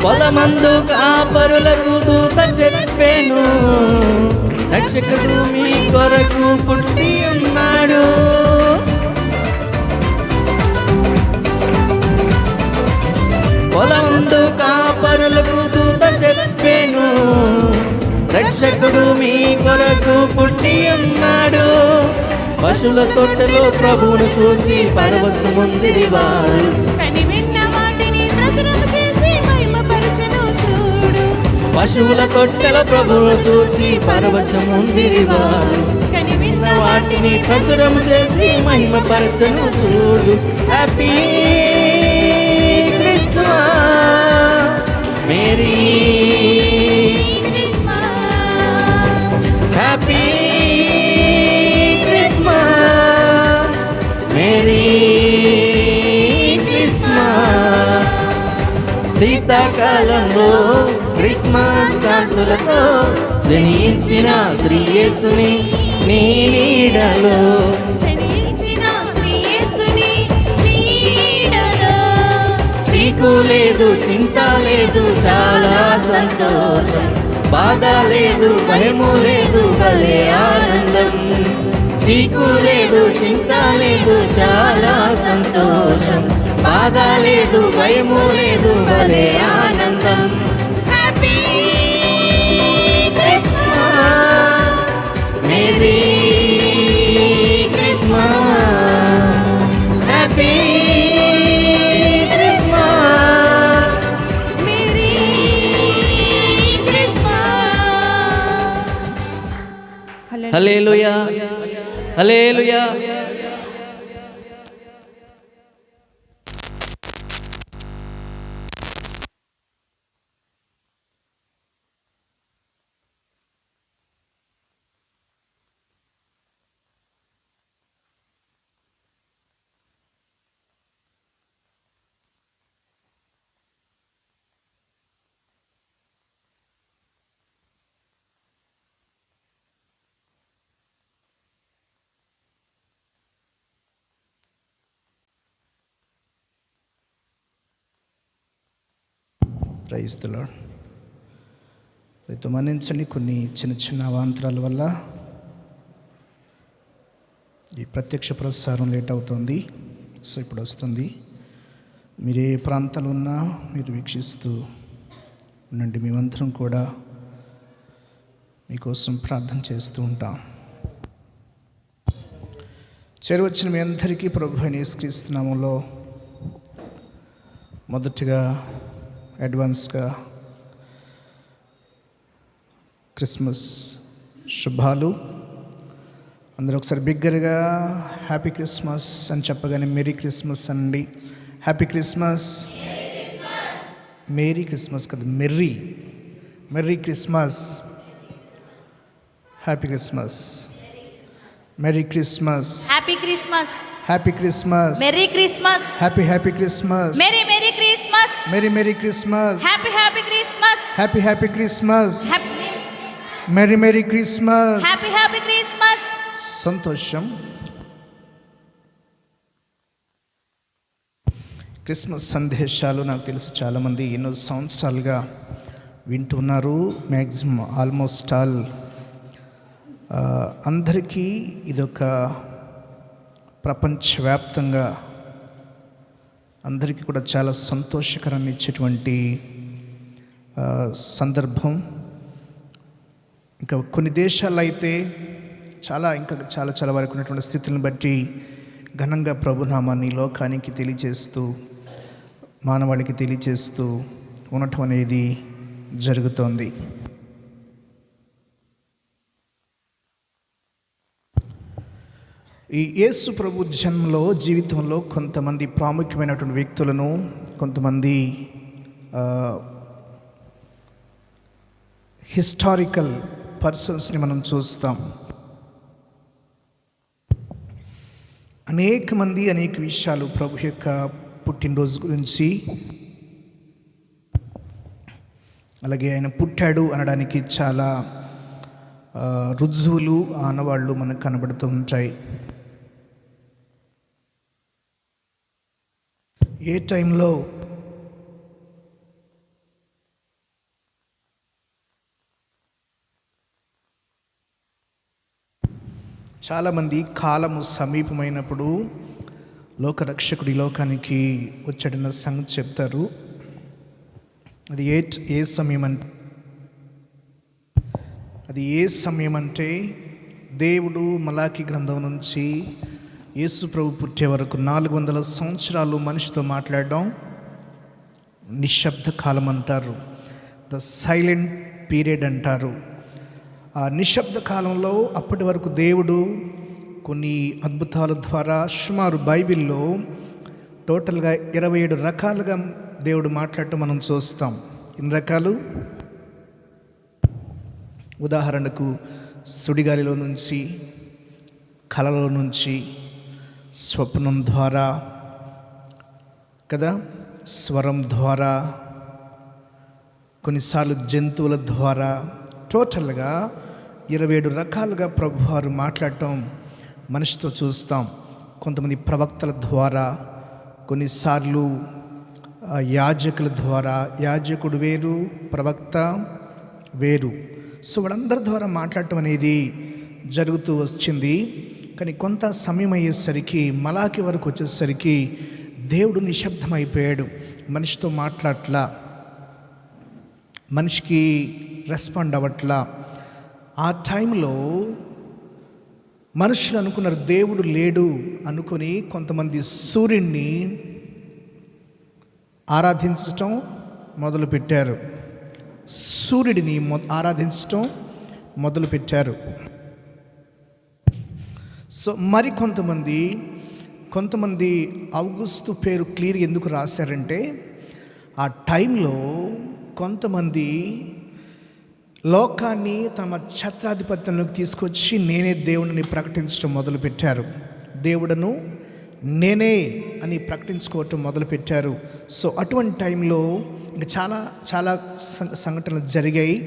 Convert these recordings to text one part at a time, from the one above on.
పొలమందు కాపరులకు దూత చెప్పెను, రక్షకుడు మీ కొరకు పుట్టి ఉన్నాడు. పొలమందు కాపరులకు దూత చెప్పెను, రక్షకుడు మీ కొరకు పుట్టి ఉన్నాడు. పశువుల తొట్టెలో ప్రభువును చూచి పరవశముందిరి వారు, పశువుల తొట్టెలో ప్రభువును చూచి పరవశముందిరి వారు. వాటిని ప్రచురము చేసి మహిమపరచను చూడు. Happy Christmas Mary, happy Christmas merry Christmas. శీతాకాలంలో క్రిస్మస్ కాంతులతో జనించిన శ్రీ యేసుని నీ నీడలో, చీకు లేదు చింత లేదు చాలా సంతోషం, బాధ లేదు భయము లేదు భలే ఆనందం. చీకు లేదు చింత లేదు చాలా సంతోషం, బాధ లేదు భయము లేదు భలే ఆనందం. Happy Christmas merry Christmas, happy Christmas merry Christmas. Hallelujah hallelujah. Praise the Lord. రైతు మన్నించండి, కొన్ని చిన్న చిన్న అవాంతరాల వల్ల ఈ ప్రత్యక్ష ప్రసారం లేట్ అవుతుంది. సో ఇప్పుడు వస్తుంది. మీరు ఏ ప్రాంతాలు ఉన్నా మీరు వీక్షిస్తూ ఉండండి. మేమందరం కూడా మీకోసం ప్రార్థన చేస్తూ ఉంటాం. చేరువచ్చిన మీ అందరికీ ప్రభు అయిన యేసుక్రీస్తు నామములో మొదటిగా అడ్వాన్స్గా క్రిస్మస్ శుభాలు. అందరూ ఒకసారి బిగ్గరగా హ్యాపీ క్రిస్మస్ అని చెప్పగానే మెరీ క్రిస్మస్ అండి. Happy Christmas. మేరీ క్రిస్మస్ కదా, merry merry Christmas. Happy Christmas, merry Christmas, happy Christmas, happy Christmas, merry Christmas, happy happy Christmas, merry merry Christmas, merry merry Christmas, happy happy Christmas, happy happy Christmas, happy merry merry Christmas. Happy happy Christmas. సంతోషం. Christmas సందేశాలు నాకు తెలిసి చాలామంది ఎన్నో సంవత్సరాలుగా వింటున్నారు. Maximum almost all అందరికీ ఇదొక ప్రపంచవ్యాప్తంగా అందరికీ కూడా చాలా సంతోషకరాన్ని ఇచ్చేటువంటి సందర్భం. ఇంకా కొన్ని దేశాల్లో అయితే చాలా వరకు ఉన్నటువంటి స్థితులను బట్టి ఘనంగా ప్రభునామాన్ని లోకానికి తెలియజేస్తూ మానవాళికి తెలియజేస్తూ ఉండటం అనేది జరుగుతోంది. ఈ యేసు ప్రభు జన్మలో జీవితంలో కొంతమంది ప్రాముఖ్యమైనటువంటి వ్యక్తులను, కొంతమంది హిస్టారికల్ పర్సన్స్ని మనం చూస్తాం. అనేక మంది అనేక విషయాలు ప్రభు యొక్క పుట్టినరోజు గురించి, అలాగే ఆయన పుట్టాడు అనడానికి చాలా రుజువులు ఆనవాళ్ళు మనకు కనబడుతూ ఉంటాయి. ఏ టైంలో చాలామంది కాలము సమీపమైనప్పుడు లోకరక్షకుడి లోకానికి వచ్చాడన్న సంగతి చెప్తారు. అది ఏ సమయం అంటే దేవుడు మలాకి గ్రంథం నుంచి యేసు ప్రభు పుట్టే వరకు 400 సంవత్సరాలు మనిషితో మాట్లాడడం నిశ్శబ్ద కాలం అంటారు. ద సైలెంట్ పీరియడ్ అంటారు. ఆ నిశ్శబ్ద కాలంలో అప్పటి వరకు దేవుడు కొన్ని అద్భుతాల ద్వారా సుమారు బైబిల్లో టోటల్గా 27 రకాలుగా దేవుడు మాట్లాడటం మనం చూస్తాం. ఎన్ని రకాలు? ఉదాహరణకు సుడిగాలిలో నుంచి, కలలో నుంచి, స్వప్నం ద్వారా కదా, స్వరం ద్వారా, కొన్నిసార్లు జంతువుల ద్వారా, టోటల్గా 27 రకాలుగా ప్రభువారు మాట్లాడటం మనిషితో చూస్తాం. కొంతమంది ప్రవక్తల ద్వారా, కొన్నిసార్లు యాజకుల ద్వారా. యాజకుడు వేరు, ప్రవక్త వేరు. సో వాళ్ళందరి ద్వారా మాట్లాడటం అనేది జరుగుతూ వచ్చింది. కానీ కొంత సమయం అయ్యేసరికి, మలాకి వరకు వచ్చేసరికి దేవుడు నిశ్శబ్దమైపోయాడు. మనిషితో మాట్లాడట్లా, మనిషికి రెస్పాండ్ అవ్వట్లా. ఆ టైంలో మనుషులు అనుకున్నారు దేవుడు లేడు అనుకుని కొంతమంది సూర్యుడిని ఆరాధించటం మొదలుపెట్టారు. సూర్యుడిని ఆరాధించటం మొదలుపెట్టారు. సో మరి కొంతమంది ఆగస్టు పేరు క్లియర్ ఎందుకు రాశారంటే, ఆ టైంలో కొంతమంది లోకాన్ని తమ ఛత్రాధిపత్యంలోకి తీసుకొచ్చి నేనే దేవుడిని ప్రకటించడం మొదలుపెట్టారు. దేవుడను నేనే అని ప్రకటించుకోవటం మొదలుపెట్టారు. సో అటువంటి టైంలో ఇంకా చాలా చాలా సంఘటనలు జరిగాయి.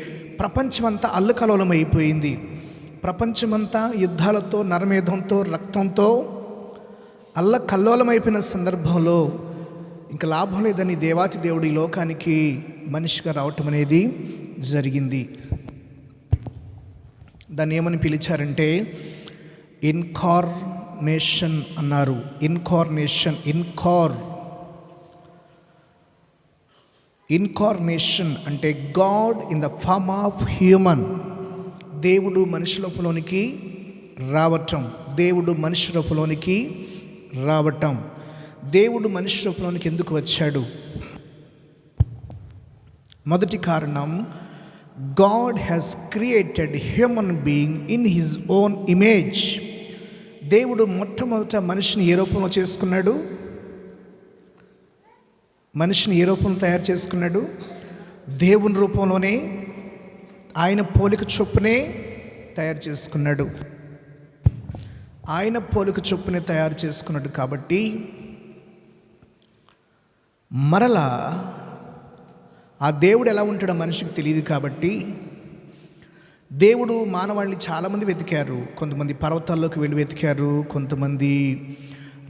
ప్రపంచమంతా అల్లకల్లోలం అయిపోయింది. ప్రపంచమంతా యుద్ధాలతో, నరమేధంతో, రక్తంతో అల్లకల్లోలమైపోయిన సందర్భంలో ఇంకా లాభం లేదని దేవాతి దేవుడు ఈ లోకానికి మనిషిగా రావటం అనేది జరిగింది. దాన్ని ఏమని పిలిచారంటే ఇన్కార్నేషన్ అన్నారు. ఇన్కార్నేషన్ అంటే God in the form of human. దేవుడు మనిషి రూపంలోనికి రావటం. దేవుడు మనిషి రూపంలోనికి ఎందుకు వచ్చాడు? మొదటి కారణం, God has created human being in his own image. దేవుడు మొట్టమొదట మనిషిని ఏ రూపంలో చేసుకున్నాడు? మనిషిని ఏ రూపంలో తయారు చేసుకున్నాడు? దేవుని రూపంలోనే, ఆయన పోలిక చొప్పునే తయారు చేసుకున్నాడు. ఆయన పోలిక చొప్పునే తయారు చేసుకున్నాడు కాబట్టి మరలా ఆ దేవుడు ఎలా ఉంటాడో మనిషికి తెలియదు. కాబట్టి దేవుడు మానవాళ్ళని చాలామంది వెతికారు. కొంతమంది పర్వతాల్లోకి వెళ్ళి వెతికారు, కొంతమంది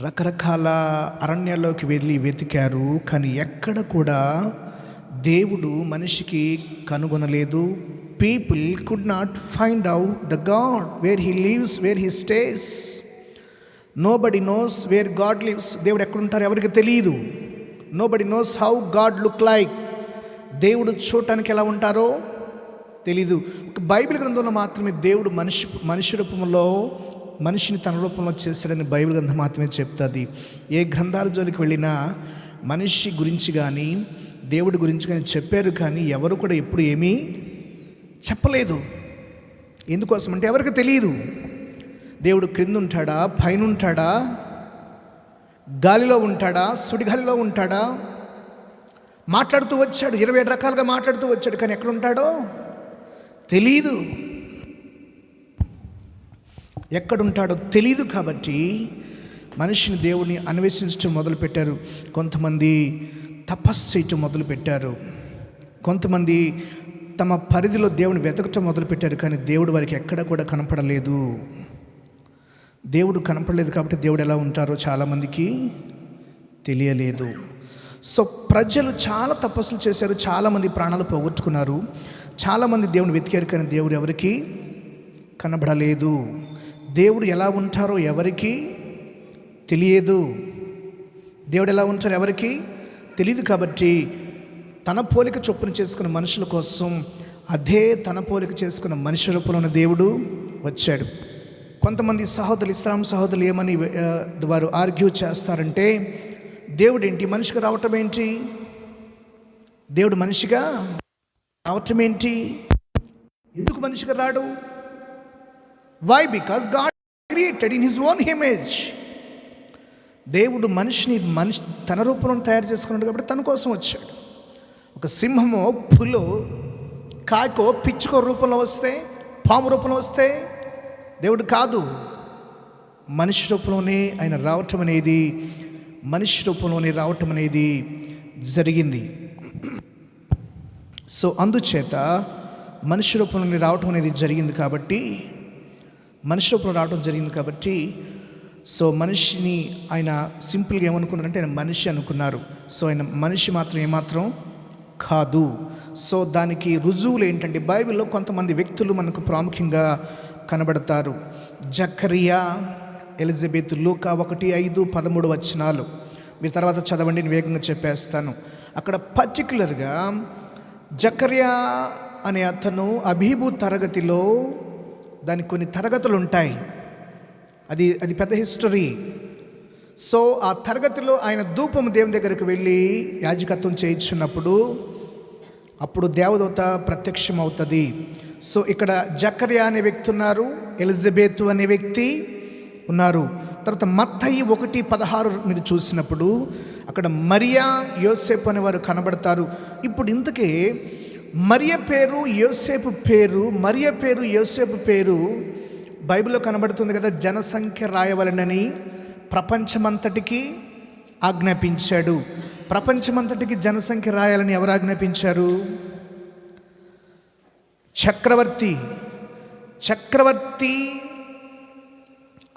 రకరకాల అరణ్యాల్లోకి వెళ్ళి వెతికారు. కానీ ఎక్కడ కూడా దేవుడు మనిషికి కనుగొనలేదు. People could not find out the God, where he lives, where he stays. Nobody knows where God lives. దేవుడు ఎక్కడుంటారో ఎవరికి తెలియదు. Nobody knows how God look like. దేవుడు చూడటానికి ఎలా ఉంటారో తెలీదు. ఒక బైబిల్ గ్రంథంలో మాత్రమే దేవుడు మనిషి రూపంలో మనిషిని తన రూపంలో చేశాడని బైబిల్ గ్రంథం మాత్రమే చెప్తుంది. ఏ గ్రంథాల జోలికి వెళ్ళినా మనిషి గురించి కానీ దేవుడి గురించి కానీ చెప్పారు, కానీ ఎవరు కూడా ఎప్పుడు ఏమీ చెప్పలేదు. ఎందుకోసం అంటే ఎవరికి తెలియదు. దేవుడు క్రింద ఉంటాడా, పైన ఉంటాడా, గాలిలో ఉంటాడా, సుడిగాలిలో ఉంటాడా? మాట్లాడుతూ వచ్చాడు, 27 రకాలుగా మాట్లాడుతూ వచ్చాడు, కానీ ఎక్కడ ఉంటాడో తెలీదు. ఎక్కడుంటాడో తెలీదు. కాబట్టి మనిషిని దేవుని అన్వేషించడం మొదలుపెట్టారు. కొంతమంది తపస్సు చేయటం మొదలుపెట్టారు. కొంతమంది తమ పరిధిలో దేవుని వెతకటం మొదలుపెట్టారు. కానీ దేవుడు వారికి ఎక్కడ కూడా కనపడలేదు. దేవుడు కనపడలేదు కాబట్టి దేవుడు ఎలా ఉంటారో చాలామందికి తెలియలేదు. సో ప్రజలు చాలా తపస్సులు చేశారు, చాలామంది ప్రాణాలు పోగొట్టుకున్నారు, చాలామంది దేవుని వెతికారు, కానీ దేవుడు ఎవరికి కనబడలేదు. దేవుడు ఎలా ఉంటారో ఎవరికి తెలియదు. దేవుడు ఎలా ఉంటారో ఎవరికి తెలియదు. కాబట్టి తన పోలిక చొప్పున చేసుకున్న మనుషుల కోసం అదే తన పోలిక చేసుకున్న మనిషి రూపంలో ఉన్న దేవుడు వచ్చాడు. కొంతమంది సహోదరులు, ఇస్లాం సహోదరులు ఏమని వారు ఆర్గ్యూ చేస్తారంటే, దేవుడు ఏంటి మనిషిగా రావటం ఏంటి, దేవుడు మనిషిగా రావటం ఏంటి, ఎందుకు మనిషిగా రాడు? Why? Because God created in his own image. దేవుడు మనిషిని తన రూపంలో తయారు చేసుకున్నాడు కాబట్టి తన కోసం వచ్చాడు. ఒక సింహమో, పులో, కాకో, పిచ్చుకో రూపంలో వస్తే, పాము రూపంలో వస్తే దేవుడు కాదు. మనిషి రూపంలోనే ఆయన రావటం అనేది, మనిషి రూపంలోనే రావటం అనేది జరిగింది. సో అందుచేత మనిషి రూపంలోనే రావటం అనేది జరిగింది కాబట్టి, మనిషి రూపంలో రావటం జరిగింది కాబట్టి సో మనిషిని ఆయన సింపుల్గా ఏమనుకున్నారంటే ఆయన మనిషి అనుకున్నారు. సో ఆయన మనిషి మాత్రం ఏమాత్రం కాదు. సో దానికి రుజువులు ఏంటంటే, బైబిల్లో కొంతమంది వ్యక్తులు మనకు ప్రాముఖ్యంగా కనబడతారు. జకరియా, ఎలిజబెత్, లూకా 1:5-13 వచనాలు మీరు తర్వాత చదవండి, నేను వేగంగా చెప్పేస్తాను. అక్కడ పర్టికులర్గా జకరియా అనే అతను అబీబు తరగతిలో, దానికి కొన్ని తరగతులు ఉంటాయి, అది పెద్ద హిస్టరీ. సో ఆ తరగతిలో ఆయన ధూపం దేవుని దగ్గరికి వెళ్ళి యాజకత్వం చేయించున్నప్పుడు అప్పుడు దేవదూత ప్రత్యక్షం అవుతుంది. సో ఇక్కడ జకరియా అనే వ్యక్తి ఉన్నారు, ఎలిజబెత్ అనే వ్యక్తి ఉన్నారు. తర్వాత మత్తయి 1:16 మీరు చూసినప్పుడు అక్కడ మరియా, యోసేపు అనేవారు కనబడతారు. ఇప్పుడు ఇంతకీ మరియ పేరు, యోసేపు పేరు, మరియ పేరు, యోసేపు పేరు బైబిల్లో కనబడుతుంది కదా. జనసంఖ్య రాయవలనని ప్రపంచమంతటికి ఆజ్ఞాపించాడు. ప్రపంచమంతటికి జనసంఖ్య రాయాలని ఎవరు ఆజ్ఞాపించారు? చక్రవర్తి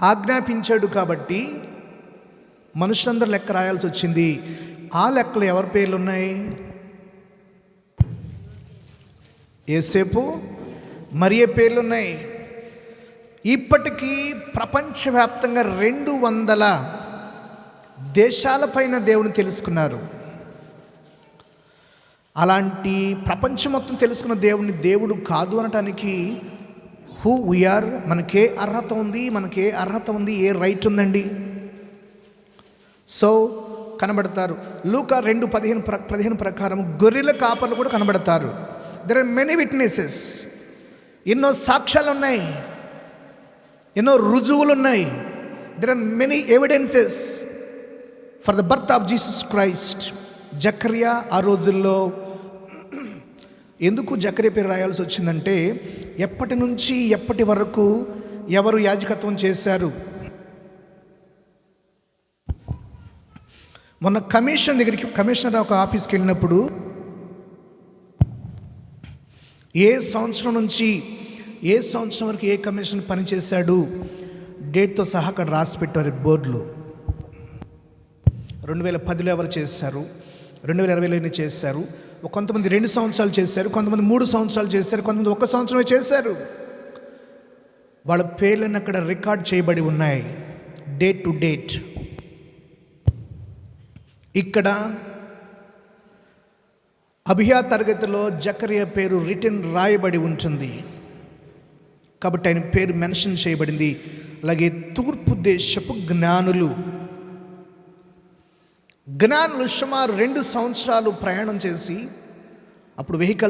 ఆజ్ఞాపించాడు. కాబట్టి మనుషులందరూ లెక్క రాయాల్సి వచ్చింది. ఆ లెక్కలు ఎవరి పేర్లు ఉన్నాయి? యోసేపు, మరియ పేర్లు ఉన్నాయి. ఇప్పటికీ ప్రపంచవ్యాప్తంగా 200 దేశాలపైన దేవుని తెలుసుకున్నారు. అలాంటి ప్రపంచం మొత్తం తెలుసుకున్న దేవుడిని దేవుడు కాదు అనటానికి హూ వీఆర్, మనకే అర్హత ఉంది, ఏ రైట్ ఉందండి? సో కనబడతారు. లూకా 2:15 ప్రకారం గొర్రెల కాపర్లు కూడా కనబడతారు. There are many witnesses. ఎన్నో సాక్ష్యాలు ఉన్నాయి, ఎన్నో రుజువులు ఉన్నాయి. There are many evidences for the birth of Jesus Christ. జకరియా ఆ రోజుల్లో ఎందుకు జకరియా పేరు రాయాల్సి వచ్చిందంటే, ఎప్పటి నుంచి ఎప్పటి వరకు ఎవరు యాజకత్వం చేశారు? మొన్న కమిషనర్ ఒక ఆఫీస్కి వెళ్ళినప్పుడు ఏ సంవత్సరం నుంచి ఏ సంవత్సరం వరకు ఏ కమిషన్ పనిచేశాడు డేట్తో సహా అక్కడ రాసి పెట్టారు బోర్డులు. 2010లో ఎవరు చేశారు, 2020లో చేశారు, కొంతమంది 2 సంవత్సరాలు చేశారు, కొంతమంది 3 సంవత్సరాలు చేశారు, కొంతమంది 1 సంవత్సరమే చేశారు. వాళ్ళ పేర్లను అక్కడ రికార్డ్ చేయబడి ఉన్నాయి, డేట్ టు డేట్. ఇక్కడ అబియా తరగతిలో జకరియా పేరు రాయబడి ఉంటుంది కాబట్టి ఆయన పేరు మెన్షన్ చేయబడింది. అలాగే తూర్పు దేశపు జ్ఞానులు సుమారు 2 సంవత్సరాలు ప్రయాణం చేసి, అప్పుడు వెహికల్